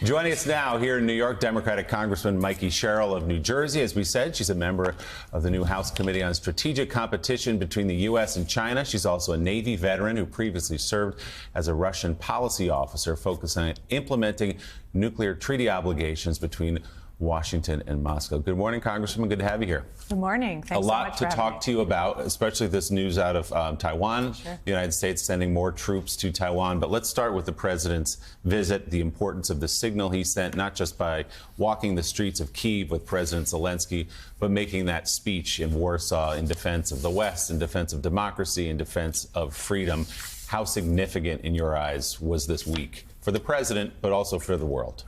Joining us now here in New York, Democratic Congressman Mikey Sherrill of New Jersey. As we said, she's a member of the new House Committee on Strategic Competition between the U.S. and China. She's also a Navy veteran who previously served as a Russian policy officer focusing on implementing nuclear treaty obligations between Washington and Moscow. Good morning, Congresswoman. Good to have you here. Good morning. Thanks so much to talk to you about, especially this news out of Taiwan. Sure. The United States sending more troops to Taiwan. But let's start with the president's visit, the importance of the signal he sent, not just by walking the streets of Kyiv with President Zelensky, but making that speech in Warsaw in defense of the West, in defense of democracy, in defense of freedom. How significant, in your eyes, was this week for the president, but also for the world?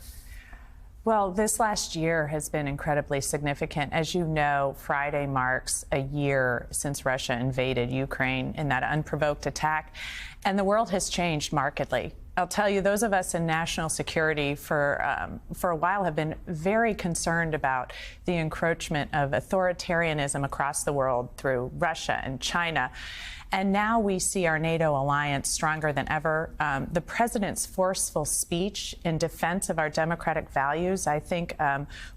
Well, this last year has been incredibly significant. As you know, Friday marks a year since Russia invaded Ukraine in that unprovoked attack, and the world has changed markedly. I'll tell you, those of us in national security for a while have been very concerned about the encroachment of authoritarianism across the world through Russia and China. And now we see our NATO alliance stronger than ever. The president's forceful speech in defense of our democratic values, I think,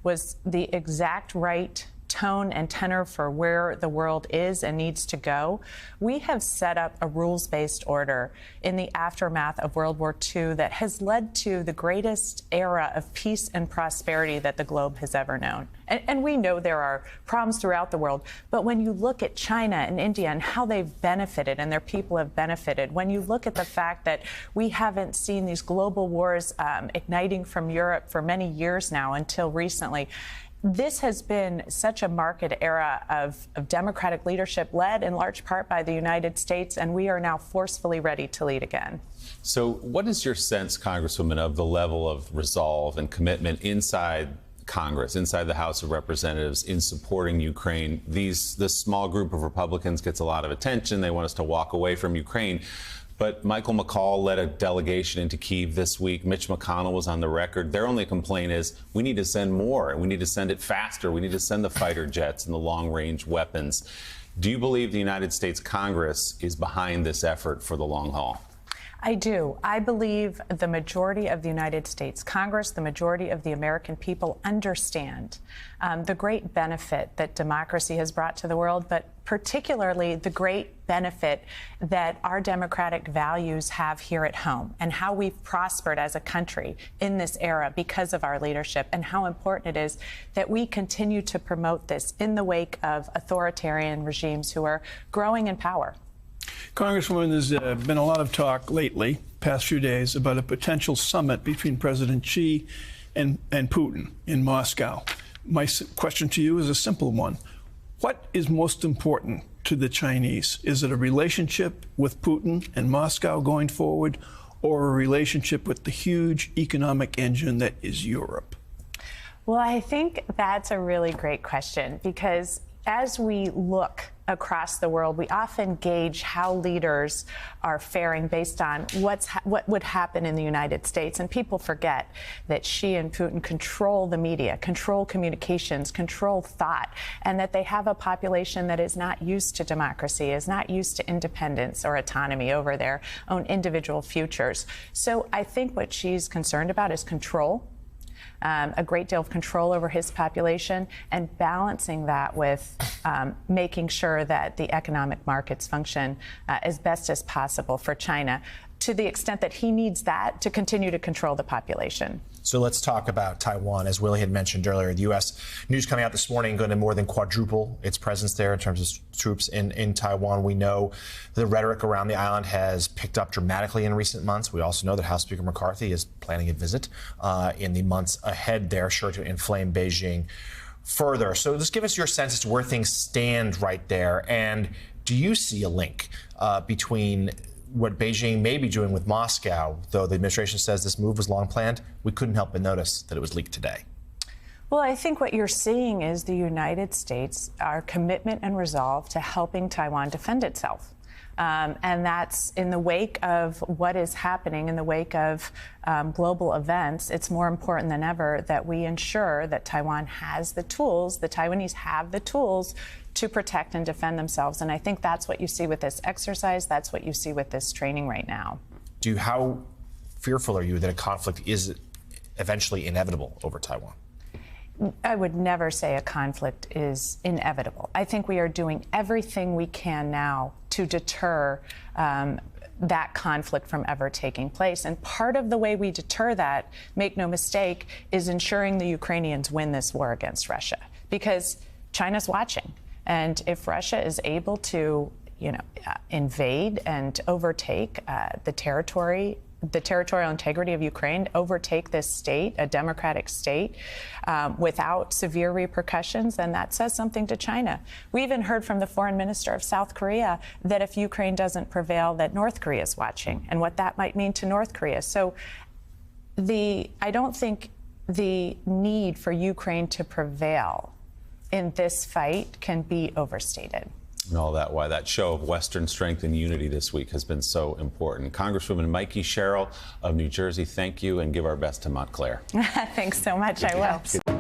was the exact right tone and tenor for where the world is and needs to go. We have set up a rules-based order in the aftermath of World War II that has led to the greatest era of peace and prosperity that the globe has ever known. And we know there are problems throughout the world, but when you look at China and India and how they've benefited and their people have benefited, when you look at the fact that we haven't seen these global wars igniting from Europe for many years now until recently, this has been such a marked era of democratic leadership led in large part by the United States, and we are now forcefully ready to lead again. So what is your sense, Congresswoman, of the level of resolve and commitment inside Congress, inside the House of Representatives, in supporting Ukraine? This small group of Republicans gets a lot of attention. They want us to walk away from Ukraine. But Michael McCaul led a delegation into Kyiv this week. Mitch McConnell was on the record. Their only complaint is we need to send more, and we need to send it faster. We need to send the fighter jets and the long-range weapons. Do you believe the United States Congress is behind this effort for the long haul? I do. I believe the majority of the United States Congress, the majority of the American people understand the great benefit that democracy has brought to the world, but particularly the great benefit that our democratic values have here at home and how we've prospered as a country in this era because of our leadership, and how important it is that we continue to promote this in the wake of authoritarian regimes who are growing in power. Congresswoman, there's been a lot of talk lately, past few days, about a potential summit between President Xi and Putin in Moscow. My question to you is a simple one. What is most important to the Chinese? Is it a relationship with Putin and Moscow going forward, or a relationship with the huge economic engine that is Europe? Well, I think that's a really great question, because as we look across the world, we often gauge how leaders are faring based on what would happen in the United States. And people forget that Xi and Putin control the media, control communications, control thought, and that they have a population that is not used to democracy, is not used to independence or autonomy over their own individual futures. So I think what Xi's concerned about is control. A great deal of control over his population, and balancing that with making sure that the economic markets function as best as possible for China, to the extent that he needs that to continue to control the population. So let's talk about Taiwan. As Willie had mentioned earlier, the U.S. news coming out this morning going to more than quadruple its presence there in terms of troops in Taiwan. We know the rhetoric around the island has picked up dramatically in recent months. We also know that House Speaker McCarthy is planning a visit in the months ahead there, sure to inflame Beijing further. So just give us your sense as to where things stand right there. And do you see a link between what Beijing may be doing with Moscow, though the administration says this move was long planned? We couldn't help but notice that it was leaked today. Well, I think what you're seeing is the United States, our commitment and resolve to helping Taiwan defend itself. And that's in the wake of what is happening, in the wake of global events. It's more important than ever that we ensure that Taiwan has the tools, the Taiwanese have the tools to protect and defend themselves. And I think that's what you see with this exercise. That's what you see with this training right now. How fearful are you that a conflict is eventually inevitable over Taiwan? I would never say a conflict is inevitable. I think we are doing everything we can now to deter that conflict from ever taking place. And part of the way we deter that, make no mistake, is ensuring the Ukrainians win this war against Russia, because China's watching. And if Russia is able to, invade and overtake the territorial integrity of Ukraine, overtake this state, a democratic state, without severe repercussions, then that says something to China. We even heard from the foreign minister of South Korea that if Ukraine doesn't prevail, that North Korea is watching, and what that might mean to North Korea. So I don't think the need for Ukraine to prevail in this fight can be overstated. And all that, why that show of Western strength and unity this week has been so important. Congresswoman Mikey Sherrill of New Jersey, thank you, and give our best to Montclair. Thanks so much. I will.